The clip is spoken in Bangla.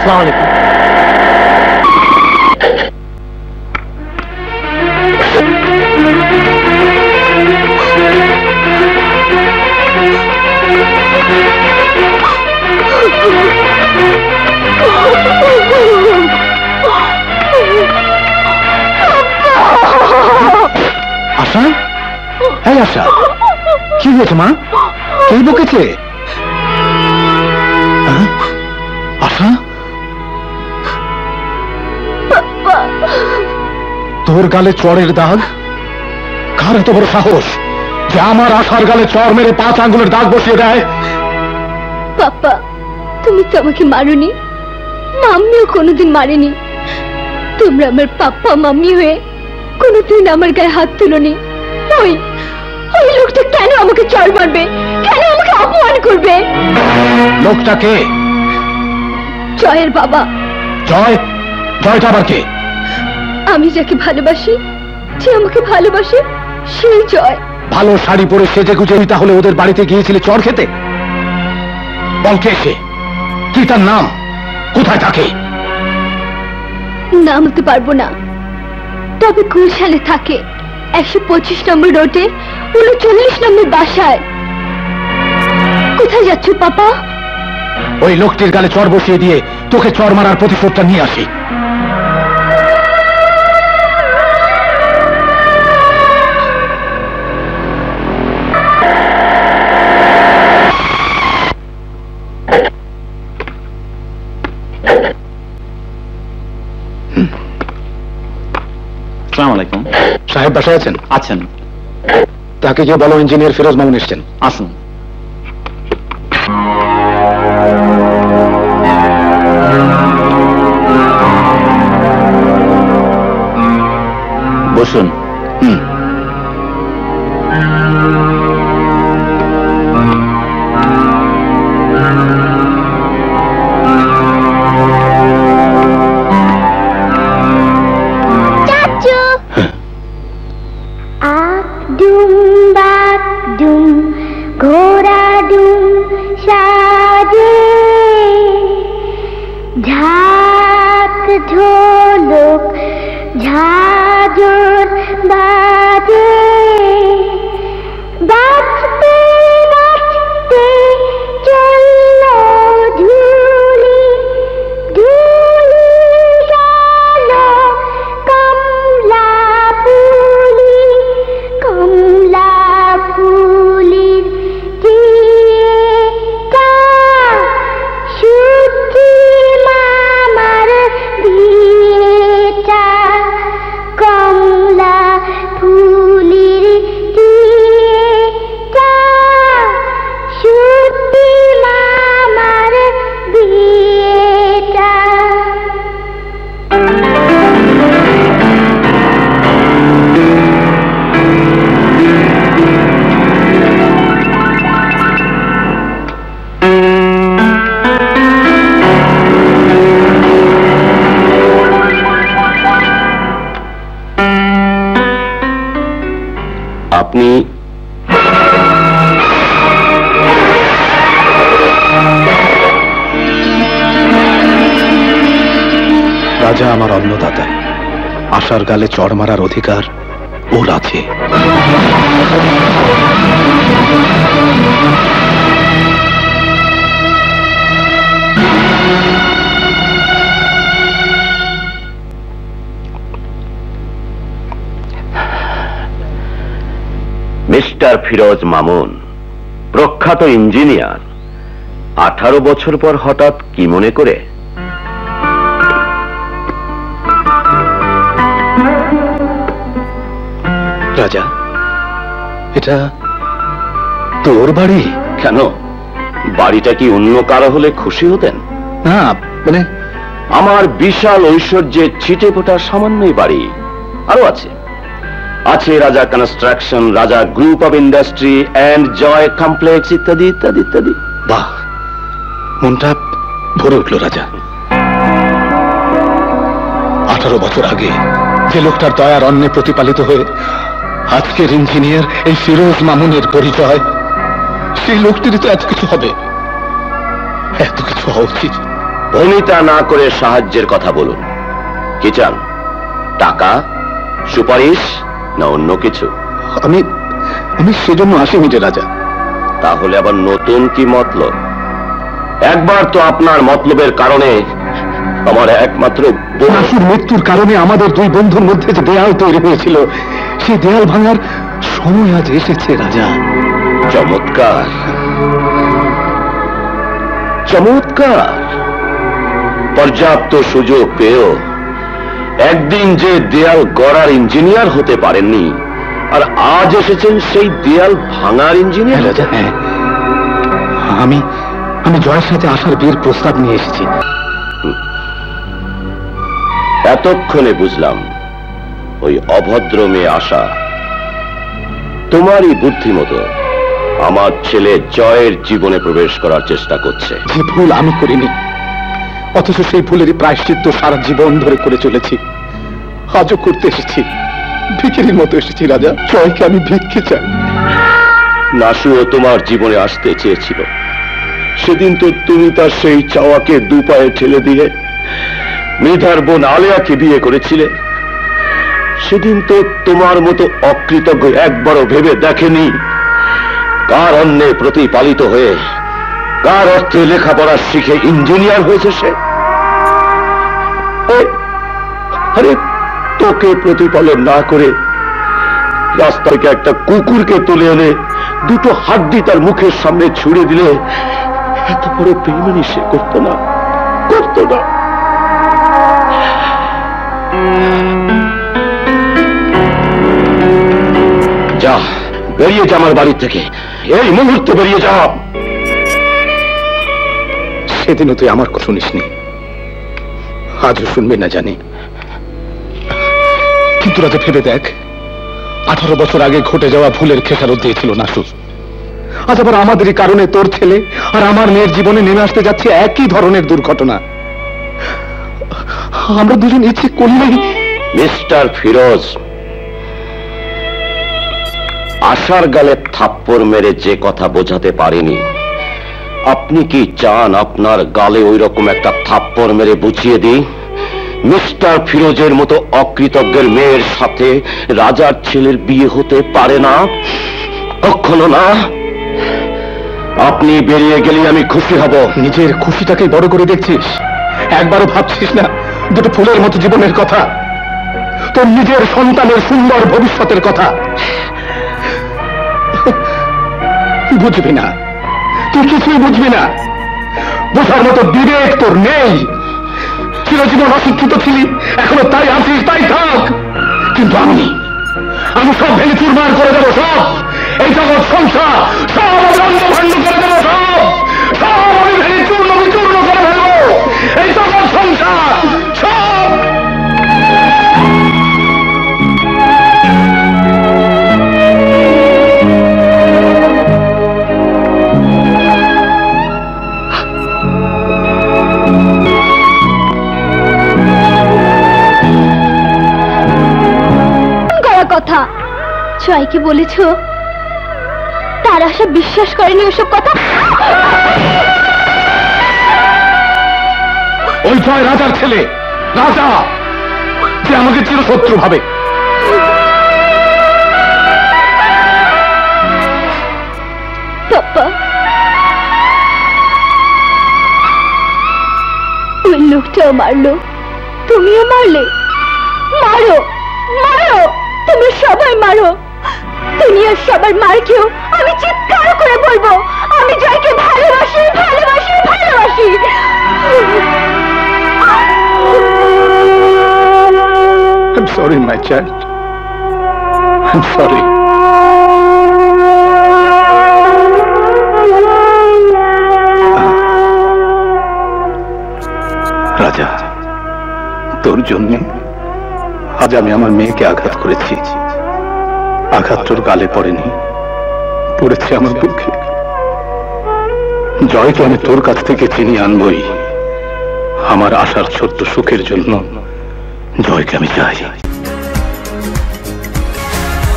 আসসালামু আলাইকুম। আশা, এই আশা, কি হয়েছে মা? কে বকেছে? আশা, তোর গালে চড়ের দাগ? কার এত বড় সাহস যে আমার আশার গালে চড় মেরে 5 আঙ্গুলের দাগ বসিয়ে দেয়? পাপা, তুমি তো আমাকে মারোনি, মাম্মিও কোনোদিন মারেনি। তোমরা আমার পাপ্পা মাম্মি হয়ে কোনোদিন আমার গায়ে হাত তুলোনি। ওই ওই লোকটা কেন আমাকে চড় মারবে? কেন আমাকে অপমান করবে? লোকটা কে? জয়ের বাবা। জয়? জয়টা আবার কে? আমি যাকে ভালোবাসি, যে আমাকে ভালোবাসে, সেই জয়। ভালো শাড়ি পরে সেজে গুজে তাহলে ওদের বাড়িতে গিয়েছিলে চড় খেতে? বল কে সে? কি তার নাম? কোথায় থাকে? নাম বলতে পারবো না, তবে গুলশানে থাকে, 125 নম্বর রোডে 39 নম্বর বাসায়। কোথায় যাচ্ছ পাপা? ওই লোকটির গালে চড় বসিয়ে দিয়ে তোকে চড় মারার প্রতিশোধটা নিয়ে আসি। আসসালামু আলাইকুম। সাহেব বাসায় আছেন? আছেন। তাকে গিয়ে বলো ইঞ্জিনিয়ার ফিরোজ মামুন এসছেন। আসুন। বসুন। ঘোড়া ডুম সাজে, ঝাঁক ঝোলক ঝাঁঝর বাজে, বাজতে বাজতে চলল ঝুলি, ঝুলি গেল কমলা ফুলি, কমলা ফুলির চিটা সুচি মামার বিয়েটা, কমলা ফুলির চিটা সুচি মামার বিয়েটা। আপনি রাজা আমার অন্নদাতা, আশার গালে চড় মারার অধিকার ওর আছে। মিস্টার ফিরোজ মামুন, প্রখ্যাত ইঞ্জিনিয়ার, 18 বছর পর হঠাৎ কি মনে করে? রাজা, এটা তোর বাড়ি? কেন, বাড়িটা কি অন্য কারো হলে খুশি হতেন? না, মানে আমার বিশাল ঐশ্বর্যের ছিটে ফোটা সামান্যই বাড়ি আরো আছে। আছে Raja construction, Raja group of industry and Joy complex ইত্যাদি ইত্যাদি ইত্যাদি। বাহ, মনটা ভরে উঠল রাজা। 18 বছর আগে যে লোকটার দয়ার অন্নে প্রতিপালিত হয়ে আজকের ইঞ্জিনিয়ার এই ফিরোজ মামুনের পরিচয়, সেই লোকটিরই তো এত কিছু হবে, এত কিছু হওয়া উচিত। ভূমিতা না করে সাহায্যের কথা বলুন। কি চান? টাকা, সুপারিশ, না অন্য কিছু? আমি আমি সেজন্য আসিনি রে রাজা। তাহলে আবার নতুন কি মতলব? একবার তো আপনার মতলবের কারণে আমার একমাত্র নাসুর মৃত্যুর কারণে আমাদের দুই বন্ধুর মধ্যে যে দেয়াল তৈরি হয়েছিল, সেই দেয়াল ভাঙার সময় আজ এসেছে রাজা। চমৎকার, চমৎকার। পর্যাপ্ত সুযোগ পেয়েও একদিন যে দেয়াল গড়ার ইঞ্জিনিয়ার হতে পারেননি, আর আজ এসেছেন সেই দেয়াল ভাঙার ইঞ্জিনিয়ার। রাজা, হ্যাঁ, আমি আমি জয়ের সাথে আসার বিয়ের প্রস্তাব নিয়ে এসেছি। এতক্ষণে বুঝলাম ওই অভদ্র মেয়ে আশা তোমারই বুদ্ধিমতো আমার ছেলে জয়ের জীবনে প্রবেশ করার চেষ্টা করছে। যে ভুল আমি করিনি, অথচ সেই ভুলেরই প্রায়শ্চিত্ত সারা জীবন ধরে করে চলেছি। আজও করতে এসেছি, ভিখিরির মতো এসেছি রাজা। জয়কে আমি ভিক্ষে চাই। নাসুও তোমার জীবনে আসতে চেয়েছিল, সেদিন তো তুমি তার সেই চাওয়াকে দুপায়ে ঠেলে দিয়ে মৃধার বোন আলেয়াকে বিয়ে করেছিলে। সেদিন তো তোমার মতো অকৃতজ্ঞ একবারও ভেবে দেখেনি কার অন্যে প্রতিপালিত হয়ে কার অর্থে লেখাপড়া শিখে ইঞ্জিনিয়ার হয়েছে সে। আরে তোকে প্রতিপালন না করে রাস্তা থেকে একটা কুকুরকে তুলে এনে দুটো হাড্ডি তার মুখের সামনে ছুড়ে দিলে এত বড় বেইমানি সে করতো না, করতো না। যা, বেরিয়ে যা আমার বাড়ি থেকে, এই মুহূর্তে বেরিয়ে যা। সেদিনও তুই আমার কথা শুনিসনি, আজও শুনবি না জানি, কিন্তু রাজা ভেবে দেখ, 18 বছর আগে ঘটে যাওয়া ভুলের খেসারত দিয়েছিল নাসু। আজ আবার আমাদেরই কারণে তোর ছেলে আর আমার মেয়ের জীবনে নেমে আসতে যাচ্ছে একই ধরনের দুর্ঘটনা। আমরা দুজন ইচ্ছে করলেই। মিস্টার ফিরোজ, আশার গালে থাপ্পড় মেরে যে কথা বোঝাতে পারেনি, আপনি কি চান আপনার গালে ওই রকম একটা থাপ্পড় মেরে বুঝিয়ে দিই? মিস্টার ফিরোজের মতো অকৃতজ্ঞের মেয়ের সাথে রাজার ছেলের বিয়ে হতে পারে না, কখনো না। আপনি বেরিয়ে গেলে আমি খুশি হব। নিজের খুশিটাকে বড় করে দেখছিস, একবারও ভাবছিস না দুটো ফুলের মতো জীবনের কথা, তোর নিজের সন্তানের সুন্দর ভবিষ্যতের কথা? বুঝবি না, তুই কিছুই বুঝবি না। বোঝার মতো বিবেক তোর নেই। চিরজীবন অশিক্ষিত ছিলি, এখনো তাই আছিস, তাই থাক। কিন্তু আমি সব ভেঙে চুরমার করে দেবো, সব। এই জগৎ সংসার সব আমি অন্ধভণ্ড করে দেবো, সব আমি ভেঙে চূর্ণ বিচূর্ণ করে ফেলবো। এই জগৎ সংসার সব। কথা জয়কে বলেছ? তার আশা বিশ্বাস করেনি ওসব কথা? ওই জয় রাজার ছেলে, রাজা, যে আমাকে চিরশত্রু ভাবে। পাপা, ওই লোকটাও মারলো, তুমিও মারলে। মারো, মারো, তুমি সবাই মারো। দুনিয়ার সবার মার খেয়েও আমি চিৎকার করে বলবো, আমি জয়কে ভালোবাসি, ভালোবাসি, ভালোবাসি। I'm sorry, my child. I'm sorry. রাজা, তোর জন্য আজ আমি আমার মেয়েকে আঘাত করেছি। আঘাত তোর গালে পড়েনি, পড়েছে আমার বুকে। জয়কে আমি তোর কাছ থেকে চিনিয়ে আনবই। আমার আশার ছোট্ট সুখের জন্য জয়কে আমি চাই।